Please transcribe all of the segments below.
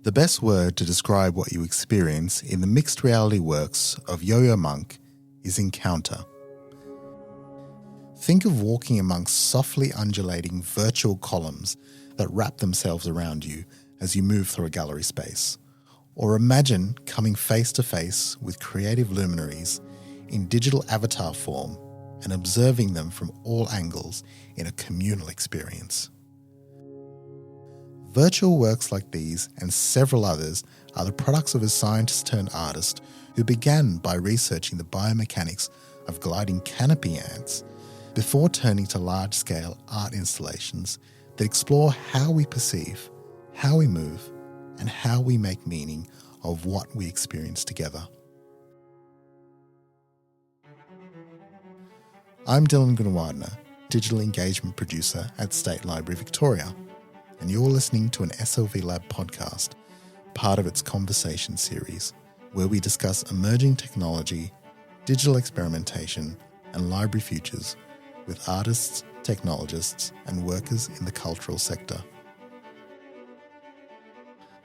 The best word to describe what you experience in the mixed reality works of Yoyo Munk is encounter. Think of walking amongst softly undulating virtual columns that wrap themselves around you as you move through a gallery space. Or imagine coming face to face with creative luminaries in digital avatar form and observing them from all angles in a communal experience. Virtual works like these and several others are the products of a scientist-turned-artist who began by researching the biomechanics of gliding canopy ants before turning to large-scale art installations that explore how we perceive, how we move, and how we make meaning of what we experience together. I'm Dylan Gunawardena, Digital Engagement Producer at State Library Victoria, and you're listening to an SLV Lab podcast, part of its Conversation series, where we discuss emerging technology, digital experimentation, and library futures with artists, technologists, and workers in the cultural sector.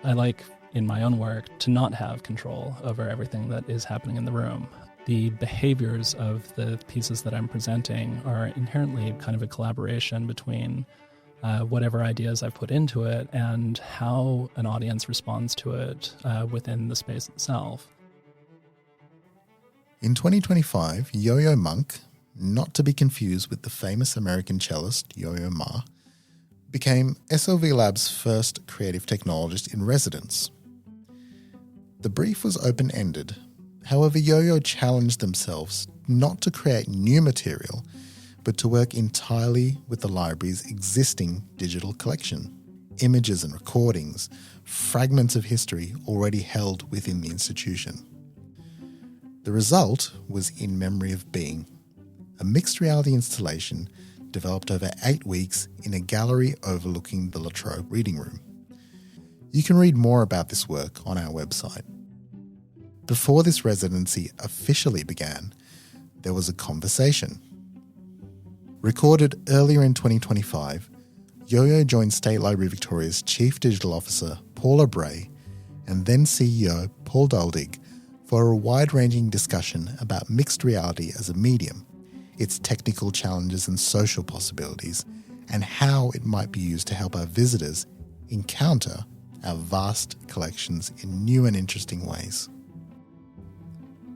I like, in my own work, to not have control over everything that is happening in the room. The behaviors of the pieces that I'm presenting are inherently kind of a collaboration between whatever ideas I've put into it and how an audience responds to it within the space itself. In 2025, Yoyo Munk, not to be confused with the famous American cellist Yo-Yo Ma, became SLV Lab's first creative technologist in residence. The brief was open-ended. However, Yo-Yo challenged themselves not to create new material, but to work entirely with the library's existing digital collection, images and recordings, fragments of history already held within the institution. The result was In Memory of Being, a mixed reality installation developed over 8 weeks in a gallery overlooking the La Trobe reading room. You can read more about this work on our website. Before this residency officially began, there was a conversation. Recorded earlier in 2025, Yoyo joined State Library Victoria's Chief Digital Officer, Paula Bray, and then CEO, Paul Duldig, for a wide-ranging discussion about mixed reality as a medium, its technical challenges and social possibilities, and how it might be used to help our visitors encounter our vast collections in new and interesting ways.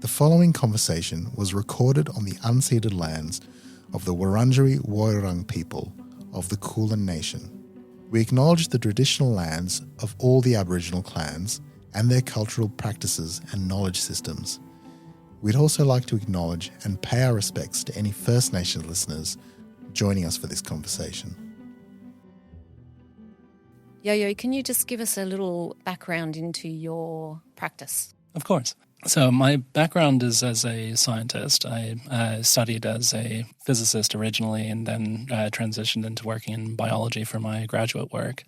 The following conversation was recorded on the unceded lands of the Wurundjeri Woiwurrung people of the Kulin Nation. We acknowledge the traditional lands of all the Aboriginal clans and their cultural practices and knowledge systems. We'd also like to acknowledge and pay our respects to any First Nations listeners joining us for this conversation. Yoyo, can you just give us a little background into your practice? Of course. So my background is as a scientist. I studied as a physicist originally and then transitioned into working in biology for my graduate work.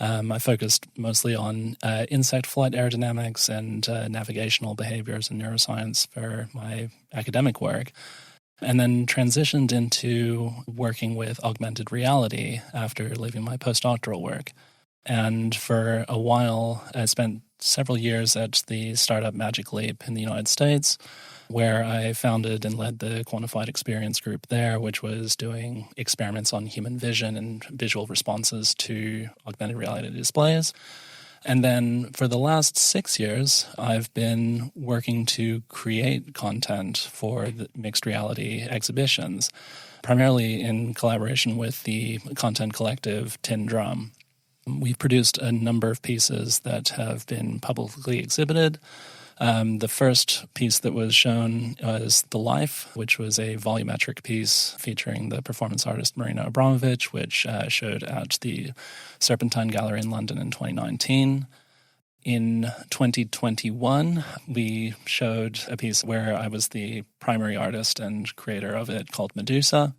I focused mostly on insect flight aerodynamics and navigational behaviors and neuroscience for my academic work, and then transitioned into working with augmented reality after leaving my postdoctoral work. And for a while, I spent several years at the startup Magic Leap in the United States, where I founded and led the Quantified Experience group there, which was doing experiments on human vision and visual responses to augmented reality displays. And then for the last 6 years, I've been working to create content for the mixed reality exhibitions, primarily in collaboration with the content collective Tin Drum. We've produced a number of pieces that have been publicly exhibited. The first piece that was shown was The Life, which was a volumetric piece featuring the performance artist Marina Abramovic, which showed at the Serpentine Gallery in London in 2019. In 2021, we showed a piece where I was the primary artist and creator of it called Medusa.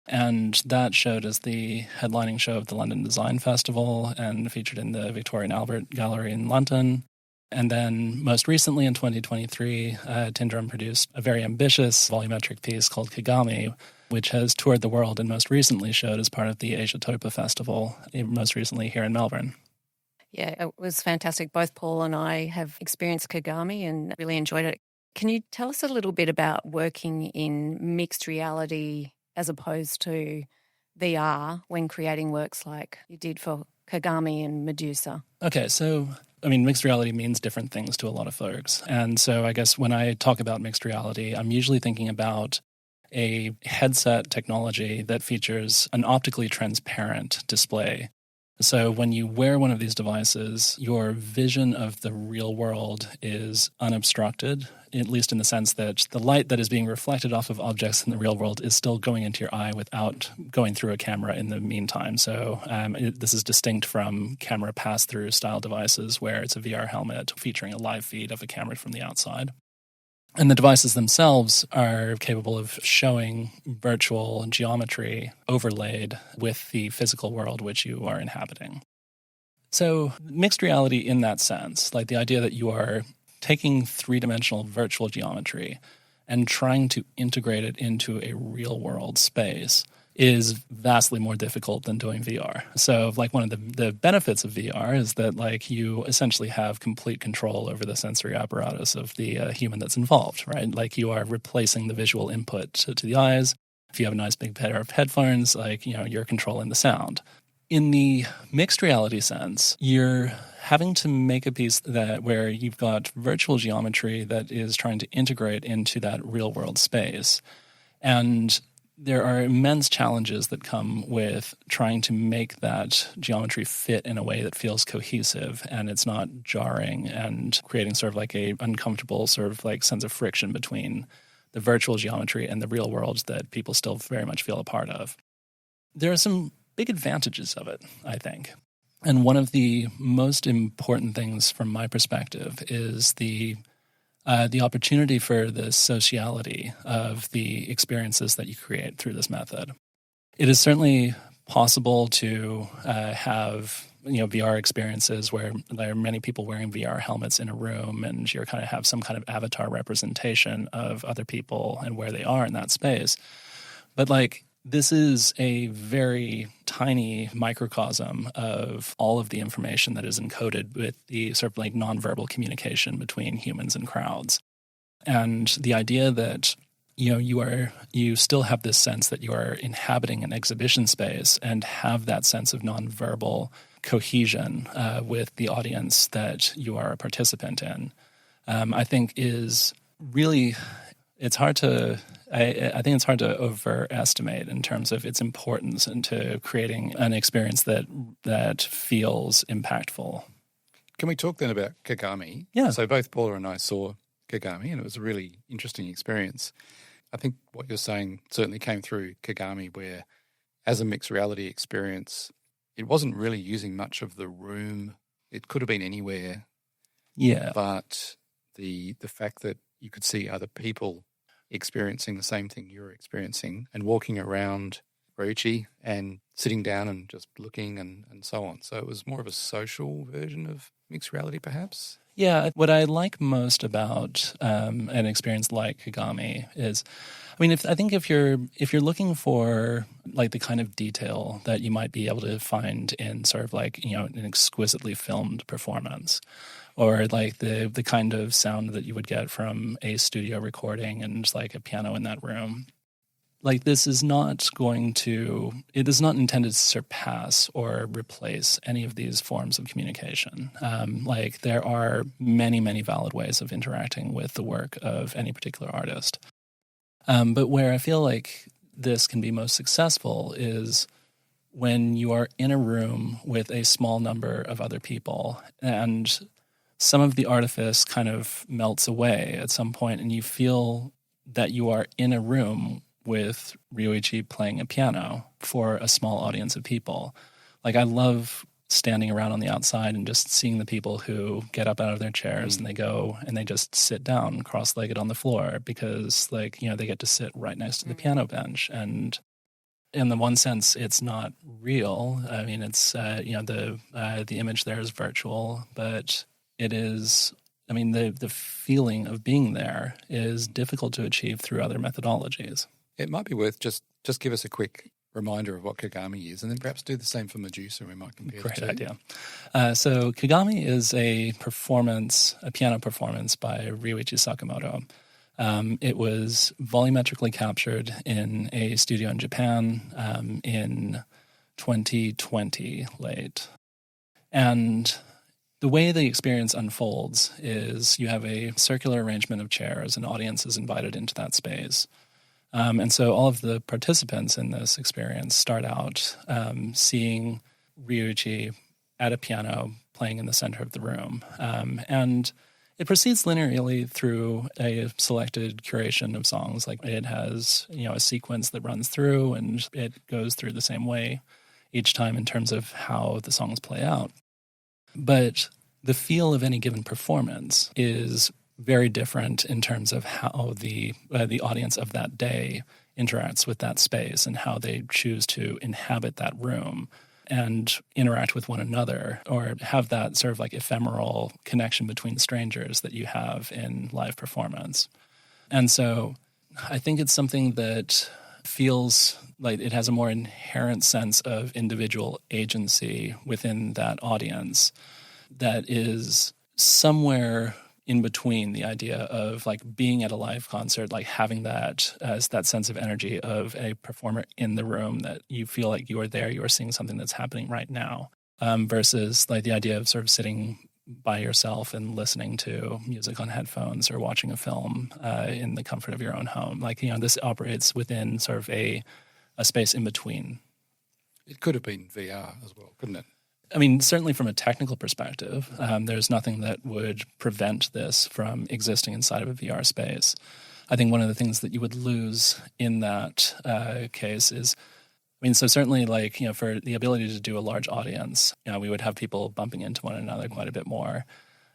And that showed as the headlining show of the London Design Festival and featured in the Victoria and Albert Gallery in London. And then most recently in 2023, Tin Drum produced a very ambitious volumetric piece called KAGAMI, which has toured the world and most recently showed as part of the Asia Topa Festival, most recently here in Melbourne. Yeah, it was fantastic. Both Paul and I have experienced Kagami and really enjoyed it. Can you tell us a little bit about working in mixed reality as opposed to VR when creating works like you did for Kagami and Medusa? Okay, so I mean, mixed reality means different things to a lot of folks. And so I guess when I talk about mixed reality, I'm usually thinking about a headset technology that features an optically transparent display. So when you wear one of these devices, your vision of the real world is unobstructed, at least in the sense that the light that is being reflected off of objects in the real world is still going into your eye without going through a camera in the meantime. So this is distinct from camera pass-through style devices where it's a VR helmet featuring a live feed of a camera from the outside. And the devices themselves are capable of showing virtual geometry overlaid with the physical world which you are inhabiting. So mixed reality in that sense, like the idea that you are taking three-dimensional virtual geometry and trying to integrate it into a real-world space is vastly more difficult than doing VR. So like one of the benefits of VR is that like you essentially have complete control over the sensory apparatus of the human that's involved, right? Like you are replacing the visual input to the eyes. If you have a nice big pair of headphones, like, you know, you're controlling the sound. In the mixed reality sense, you're having to make a piece that where you've got virtual geometry that is trying to integrate into that real world space. And there are immense challenges that come with trying to make that geometry fit in a way that feels cohesive and it's not jarring and creating sort of like a uncomfortable sort of like sense of friction between the virtual geometry and the real world that people still very much feel a part of. There are some big advantages of it, I think. And one of the most important things from my perspective is the opportunity for the sociality of the experiences that you create through this method. It is certainly possible to have VR experiences where there are many people wearing VR helmets in a room and you're kind of have some kind of avatar representation of other people and where they are in that space. But like this is a very tiny microcosm of all of the information that is encoded with the sort of like nonverbal communication between humans and crowds. And the idea that, you still have this sense that you are inhabiting an exhibition space and have that sense of nonverbal cohesion with the audience that you are a participant in, I think is really, it's hard to, I think it's hard to overestimate in terms of its importance into creating an experience that feels impactful. Can we talk then about Kagami? Yeah. So both Paula and I saw Kagami and it was a really interesting experience. I think what you're saying certainly came through Kagami where as a mixed reality experience, it wasn't really using much of the room. It could have been anywhere. Yeah. But the fact that you could see other people experiencing the same thing you're experiencing and walking around Roichi and sitting down and just looking and so on. So it was more of a social version of mixed reality perhaps? Yeah, what I like most about an experience like Kagami is, I think if you're looking for like the kind of detail that you might be able to find in sort of like, an exquisitely filmed performance, or like the kind of sound that you would get from a studio recording and like a piano in that room. Like this is not it is not intended to surpass or replace any of these forms of communication. Like there are many, many valid ways of interacting with the work of any particular artist. But where I feel like this can be most successful is when you are in a room with a small number of other people and some of the artifice kind of melts away at some point and you feel that you are in a room with Ryoichi playing a piano for a small audience of people. Like I love standing around on the outside and just seeing the people who get up out of their chairs and they go and they just sit down cross-legged on the floor because they get to sit right next to the piano bench. And in the one sense, it's not real. I mean, it's, the image there is virtual, but it is, the feeling of being there is difficult to achieve through other methodologies. It might be worth just give us a quick reminder of what Kagami is and then perhaps do the same for Medusa. We might compare the two. Great idea. So Kagami is a piano performance by Ryuichi Sakamoto. It was volumetrically captured in a studio in Japan in 2020 late. And the way the experience unfolds is you have a circular arrangement of chairs, and audience is invited into that space. And so all of the participants in this experience start out seeing Ryuichi at a piano playing in the center of the room. And it proceeds linearly through a selected curation of songs. Like it has, a sequence that runs through, and it goes through the same way each time in terms of how the songs play out. But the feel of any given performance is very different in terms of how the audience of that day interacts with that space and how they choose to inhabit that room and interact with one another, or have that sort of like ephemeral connection between strangers that you have in live performance. And so I think it's something that feels like it has a more inherent sense of individual agency within that audience that is somewhere in between the idea of like being at a live concert, like having that as that sense of energy of a performer in the room, that you feel like you are there, you are seeing something that's happening right now, versus like the idea of sort of sitting by yourself and listening to music on headphones or watching a film in the comfort of your own home. Like, this operates within sort of a space in between. It could have been VR as well, couldn't it? I mean, certainly from a technical perspective, there's nothing that would prevent this from existing inside of a VR space. I think one of the things that you would lose in that case is, so certainly for the ability to do a large audience, we would have people bumping into one another quite a bit more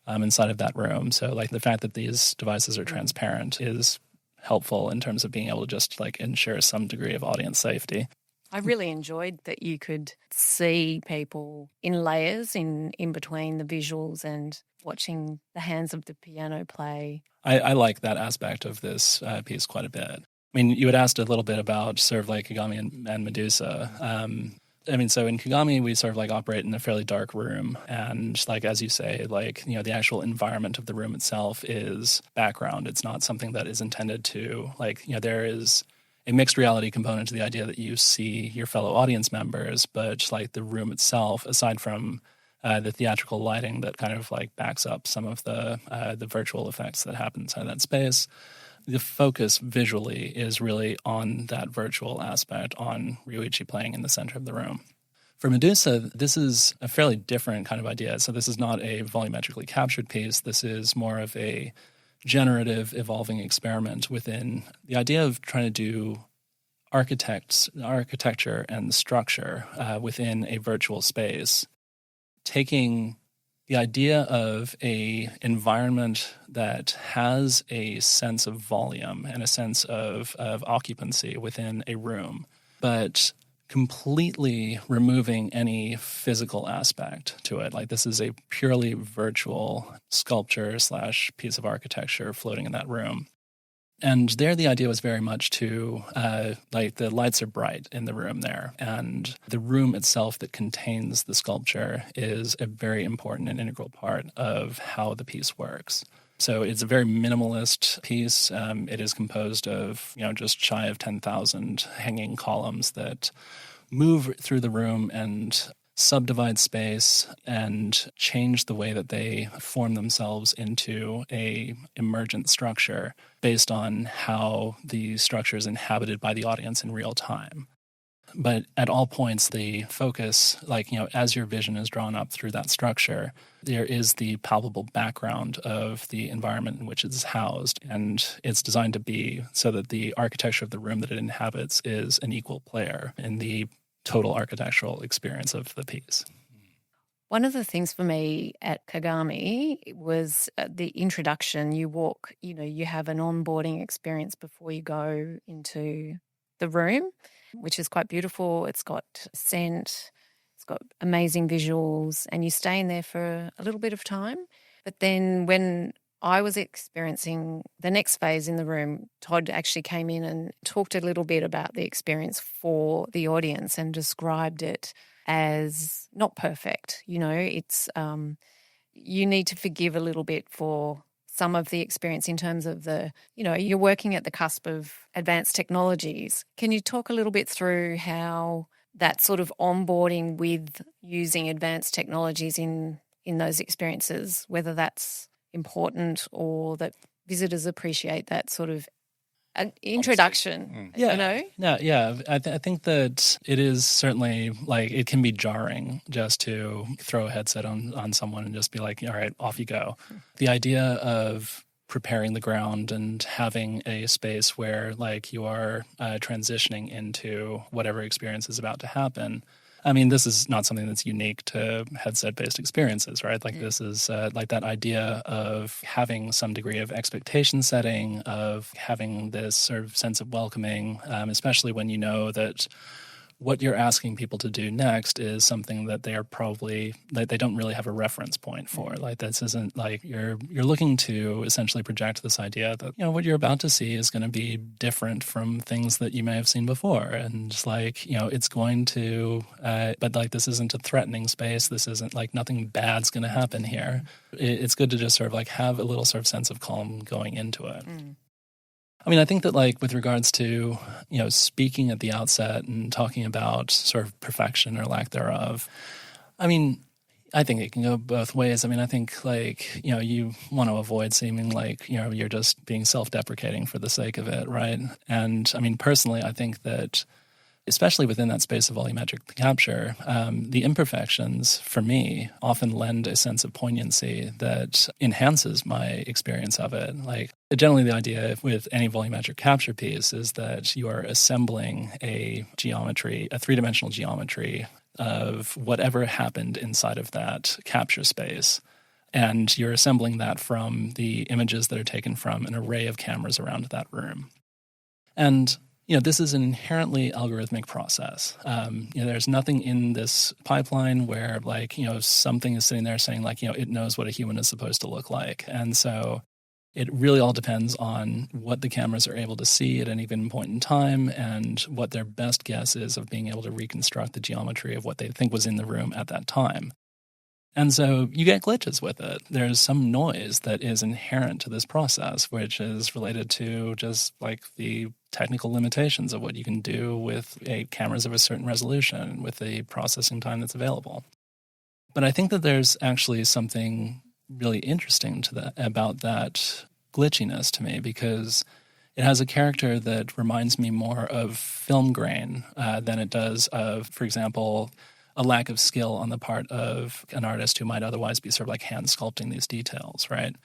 inside of that room. So the fact that these devices are transparent is helpful in terms of being able to just ensure some degree of audience safety. I really enjoyed that you could see people in layers in between the visuals and watching the hands of the piano play. I like that aspect of this piece quite a bit. You had asked a little bit about sort of like KAGAMI and Medusa. So in KAGAMI, we sort of operate in a fairly dark room. And as you say, the actual environment of the room itself is background. It's not something that is intended to, there is a mixed reality component to the idea that you see your fellow audience members, but the room itself, aside from the theatrical lighting that kind of backs up some of the virtual effects that happen inside that space, the focus visually is really on that virtual aspect, on Ryuichi playing in the center of the room. For Medusa, this is a fairly different kind of idea. So this is not a volumetrically captured piece. This is more of a generative, evolving experiment within the idea of trying to do architecture and structure within a virtual space, taking the idea of a environment that has a sense of volume and a sense of occupancy within a room, but completely removing any physical aspect to it. This is a purely virtual sculpture / piece of architecture floating in that room. And there the idea was very much to, the lights are bright in the room there, and the room itself that contains the sculpture is a very important and integral part of how the piece works. So it's a very minimalist piece. It is composed of, just shy of 10,000 hanging columns that move through the room and subdivide space and change the way that they form themselves into a emergent structure based on how the structure is inhabited by the audience in real time. But at all points, the focus, as your vision is drawn up through that structure, there is the palpable background of the environment in which it's housed. And it's designed to be so that the architecture of the room that it inhabits is an equal player in the total architectural experience of the piece. One of the things for me at KAGAMI was the introduction. You walk, you have an onboarding experience before you go into the room, which is quite beautiful. It's got scent, it's got amazing visuals, and you stay in there for a little bit of time. But then when I was experiencing the next phase in the room, Todd actually came in and talked a little bit about the experience for the audience and described it as not perfect. It's you need to forgive a little bit for some of the experience in terms of you're working at the cusp of advanced technologies. Can you talk a little bit through how that sort of onboarding with using advanced technologies in those experiences, whether that's important or that visitors appreciate that sort of an introduction? Yeah. I think that it is certainly like it can be jarring just to throw a headset on someone and just be like, all right, off you go. The idea of preparing the ground and having a space where like you are transitioning into whatever experience is about to happen. I mean, this is not something that's unique to headset-based experiences, right? Like this is like that idea of having some degree of expectation setting, of having this sort of sense of welcoming, especially when you know that what you're asking people to do next is something that they are probably that they don't really have a reference point for. Like this isn't like you're looking to essentially project this idea that what you're about to see is going to be different from things that you may have seen before, and just like it's going to but like this isn't a threatening space. This isn't like nothing bad's going to happen here. It's good to just sort of like have a little sort of sense of calm going into it. I mean, I think that like with regards to, speaking at the outset and talking about sort of perfection or lack thereof, I mean, I think it can go both ways. I mean, I think like, you want to avoid seeming like, you're just being self-deprecating for the sake of it, right? And I mean, personally, I think that especially within that space of volumetric capture, the imperfections, for me, often lend a sense of poignancy that enhances my experience of it. Like, generally the idea with any volumetric capture piece is that you are assembling a geometry, a three-dimensional geometry of whatever happened inside of that capture space. And you're assembling that from the images that are taken from an array of cameras around that room. And this is an inherently algorithmic process. There's nothing in this pipeline where, like, something is sitting there saying, like, it knows what a human is supposed to look like. And so it really all depends on what the cameras are able to see at any given point in time and what their best guess is of being able to reconstruct the geometry of what they think was in the room at that time. And so you get glitches with it. There's some noise that is inherent to this process, which is related to just like the technical limitations of what you can do with cameras of a certain resolution, with the processing time that's available. But I think that there's actually something really interesting about that glitchiness to me, because it has a character that reminds me more of film grain than it does of, for example, a lack of skill on the part of an artist who might otherwise be sort of like hand sculpting these details, right?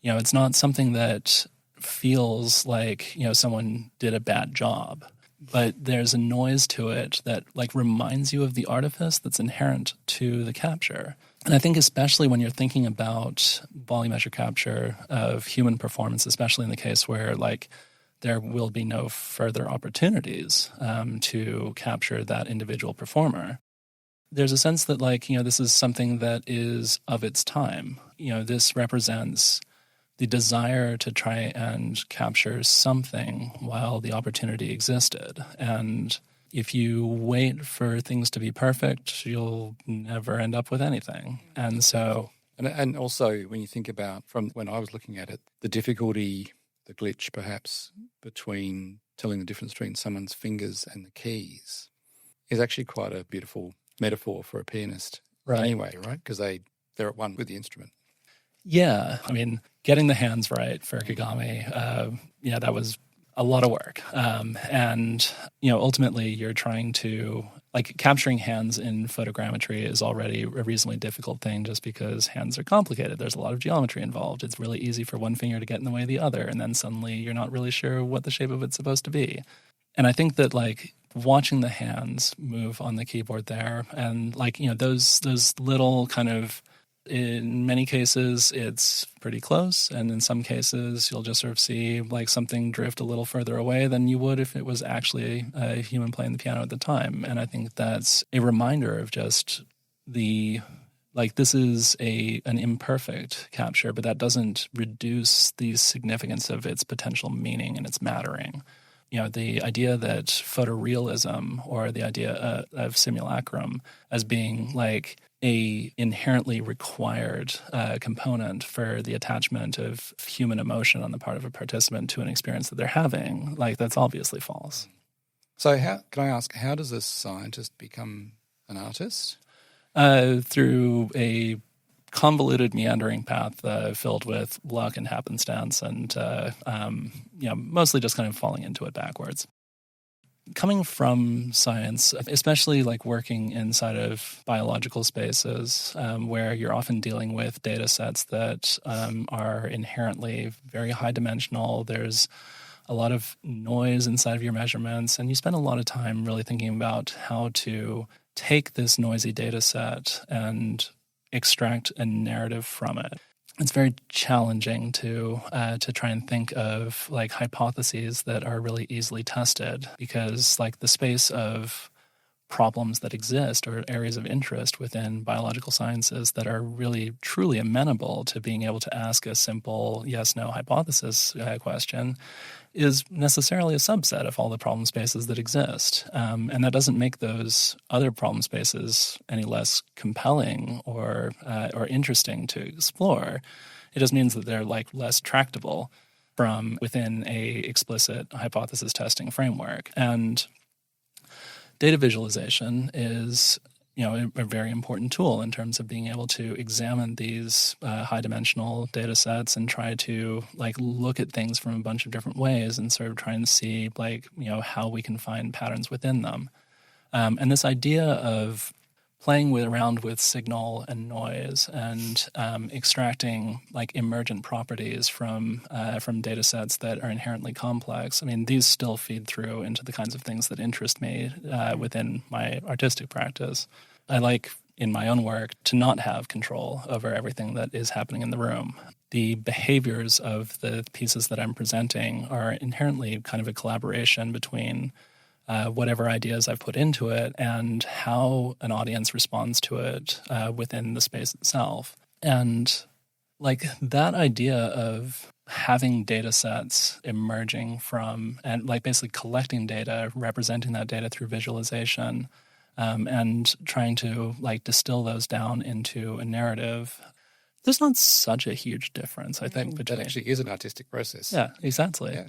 It's not something that feels like, someone did a bad job, but there's a noise to it that like reminds you of the artifice that's inherent to the capture. And I think especially when you're thinking about volumetric capture of human performance, especially in the case where like there will be no further opportunities to capture that individual performer, there's a sense that, like, this is something that is of its time. This represents the desire to try and capture something while the opportunity existed. And if you wait for things to be perfect, you'll never end up with anything. And so... And also, when you think about, from when I was looking at it, the difficulty, the glitch perhaps, between telling the difference between someone's fingers and the keys is actually quite a beautiful metaphor for a pianist, right? Anyway, right? Because they're at one with the instrument. Yeah, I mean, getting the hands right for Kagami, that was a lot of work. And ultimately, you're trying to, like, capturing hands in photogrammetry is already a reasonably difficult thing just because hands are complicated. There's a lot of geometry involved. It's really easy for one finger to get in the way of the other, and then suddenly you're not really sure what the shape of it's supposed to be. And I think that, like, watching the hands move on the keyboard there and, like, those little kind of, in many cases it's pretty close, and in some cases you'll just sort of see like something drift a little further away than you would if it was actually a human playing the piano at the time. And I think that's a reminder of just this is an imperfect capture, but that doesn't reduce the significance of its potential meaning and its mattering. the idea that photorealism or the idea of simulacrum as being like a inherently required component for the attachment of human emotion on the part of a participant to an experience that they're having, like that's obviously false. So can I ask, how does a scientist become an artist? Through a convoluted, meandering path filled with luck and happenstance and, mostly just kind of falling into it backwards. Coming from science, especially like working inside of biological spaces where you're often dealing with data sets that are inherently very high dimensional, there's a lot of noise inside of your measurements, and you spend a lot of time really thinking about how to take this noisy data set and extract a narrative from it. It's very challenging to try and think of like hypotheses that are really easily tested, because like the space of problems that exist or areas of interest within biological sciences that are really truly amenable to being able to ask a simple yes/no hypothesis question is necessarily a subset of all the problem spaces that exist. And that doesn't make those other problem spaces any less compelling or interesting to explore. It just means that they're like less tractable from within a explicit hypothesis testing framework. And data visualization is a very important tool in terms of being able to examine these high-dimensional data sets and try to like look at things from a bunch of different ways and sort of try and see how we can find patterns within them. And this idea of playing around with signal and noise and extracting like emergent properties from data sets that are inherently complex. I mean, these still feed through into the kinds of things that interest me within my artistic practice. I like in my own work to not have control over everything that is happening in the room. The behaviors of the pieces that I'm presenting are inherently kind of a collaboration between whatever ideas I've put into it and how an audience responds to it within the space itself. And like that idea of having data sets emerging from and like basically collecting data, representing that data through visualization, and trying to like distill those down into a narrative. There's not such a huge difference, I think, between... That actually is an artistic process. Yeah, exactly. Yeah.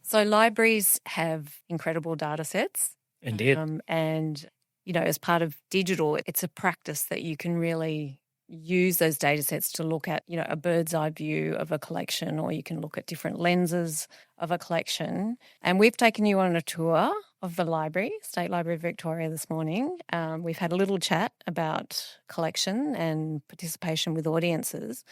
So libraries have incredible data sets. Indeed. And, as part of digital, it's a practice that you can really use those data sets to look at, a bird's eye view of a collection, or you can look at different lenses of a collection. And we've taken you on a tour of the library, State Library of Victoria, this morning. We've had a little chat about collection and participation with audiences.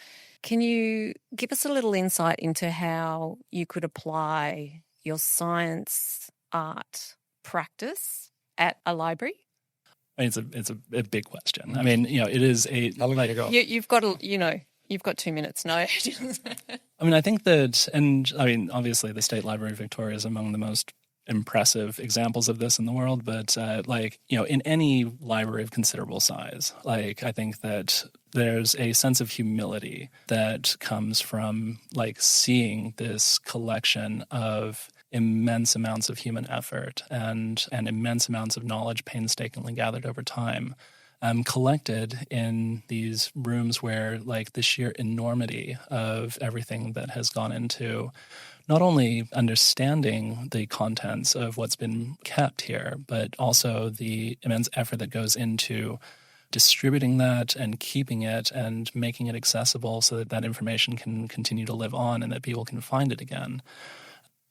Can you give us a little insight into how you could apply your science art practice at a library? It's a big question. I mean, it is a... How long have you got? You've got, you've got 2 minutes. No. I mean, I think that, and I mean, obviously the State Library of Victoria is among the most impressive examples of this in the world, but in any library of considerable size, like I think that there's a sense of humility that comes from like seeing this collection of immense amounts of human effort and immense amounts of knowledge painstakingly gathered over time, collected in these rooms where like the sheer enormity of everything that has gone into not only understanding the contents of what's been kept here, but also the immense effort that goes into distributing that and keeping it and making it accessible so that that information can continue to live on and that people can find it again.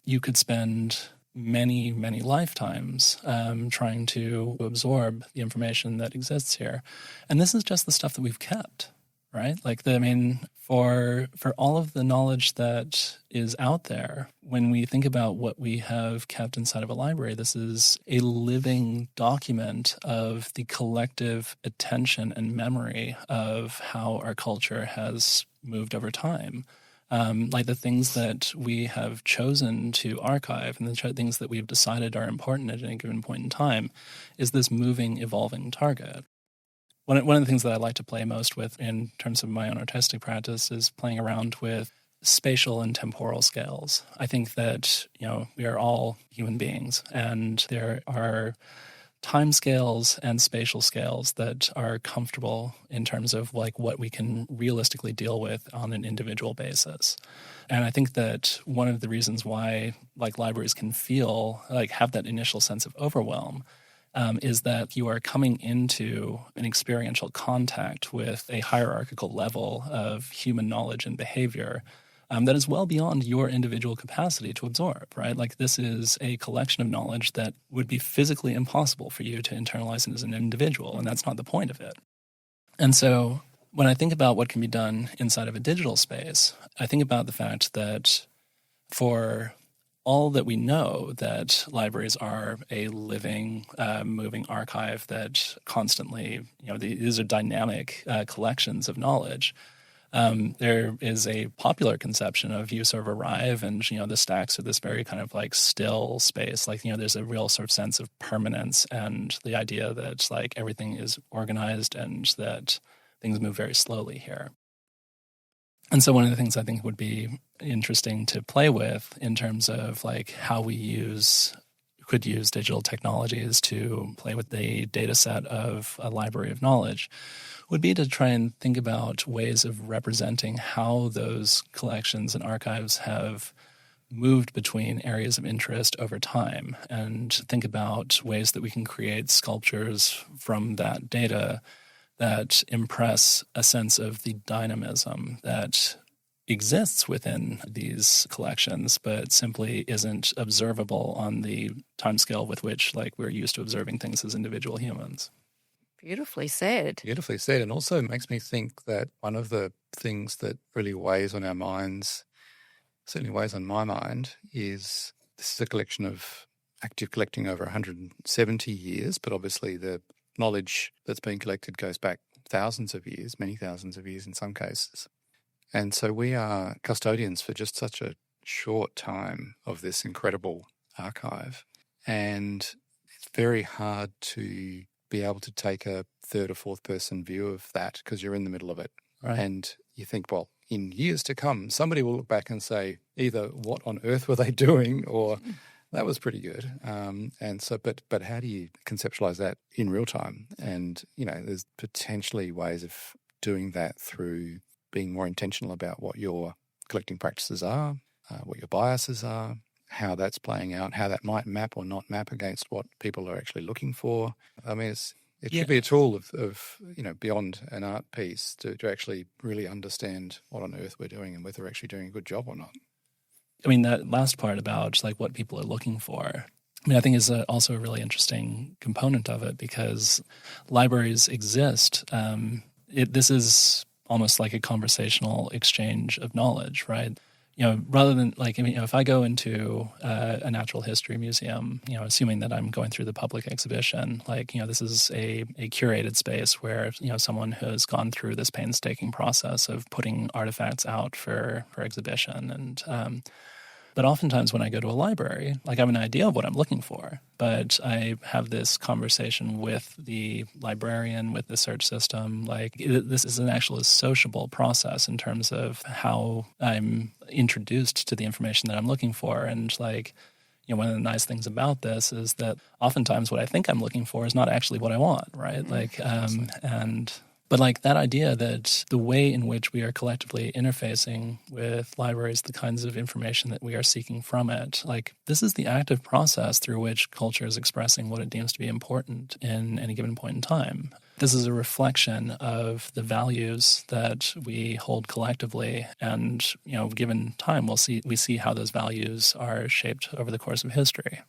You could spend many, many lifetimes trying to absorb the information that exists here. And this is just the stuff that we've kept, right? For all of the knowledge that is out there, when we think about what we have kept inside of a library, this is a living document of the collective attention and memory of how our culture has moved over time. Like the things that we have chosen to archive and the things that we've decided are important at any given point in time is this moving, evolving target. One of the things that I like to play most with in terms of my own artistic practice is playing around with spatial and temporal scales. I think that, we are all human beings, and there are time scales and spatial scales that are comfortable in terms of like what we can realistically deal with on an individual basis. And I think that one of the reasons why like libraries can feel like have that initial sense of overwhelm is that you are coming into an experiential contact with a hierarchical level of human knowledge and behavior that is well beyond your individual capacity to absorb, right? Like this is a collection of knowledge that would be physically impossible for you to internalize as an individual, and that's not the point of it. And so when I think about what can be done inside of a digital space, I think about the fact that for all that we know that libraries are a living, moving archive that constantly, these are dynamic collections of knowledge. There is a popular conception of you sort of arrive and, the stacks are this very kind of like still space. Like, there's a real sort of sense of permanence and the idea that like everything is organized and that things move very slowly here. And so one of the things I think would be interesting to play with in terms of like how we could use digital technologies to play with the data set of a library of knowledge would be to try and think about ways of representing how those collections and archives have moved between areas of interest over time, and think about ways that we can create sculptures from that data that impress a sense of the dynamism that exists within these collections, but simply isn't observable on the timescale with which like we're used to observing things as individual humans. Beautifully said. Beautifully said. And also makes me think that one of the things that really weighs on our minds, certainly weighs on my mind, is this is a collection of active collecting over 170 years, but obviously the knowledge that's being collected goes back thousands of years, many thousands of years in some cases. And so we are custodians for just such a short time of this incredible archive. And it's very hard to be able to take a third or fourth person view of that because you're in the middle of it. Right. And you think, well, in years to come, somebody will look back and say either what on earth were they doing or that was pretty good. And so, but how do you conceptualize that in real time? And, there's potentially ways of doing that through being more intentional about what your collecting practices are, what your biases are, how that's playing out, how that might map or not map against what people are actually looking for. I mean, it should be a tool of beyond an art piece to actually really understand what on earth we're doing and whether we're actually doing a good job or not. I mean, that last part about like what people are looking for, I think is also a really interesting component of it because libraries exist. This is almost like a conversational exchange of knowledge, right? Rather than like, if I go into a natural history museum, assuming that I'm going through the public exhibition, like, this is a curated space where, someone has gone through this painstaking process of putting artifacts out for exhibition. And, but oftentimes when I go to a library, like I have an idea of what I'm looking for, but I have this conversation with the librarian, with the search system. Like this is an actual sociable process in terms of how I'm introduced to the information that I'm looking for. And like, one of the nice things about this is that oftentimes what I think I'm looking for is not actually what I want, right? But like that idea that the way in which we are collectively interfacing with libraries, the kinds of information that we are seeking from it, like this is the active process through which culture is expressing what it deems to be important in any given point in time. This is a reflection of the values that we hold collectively, and given time, we see how those values are shaped over the course of history.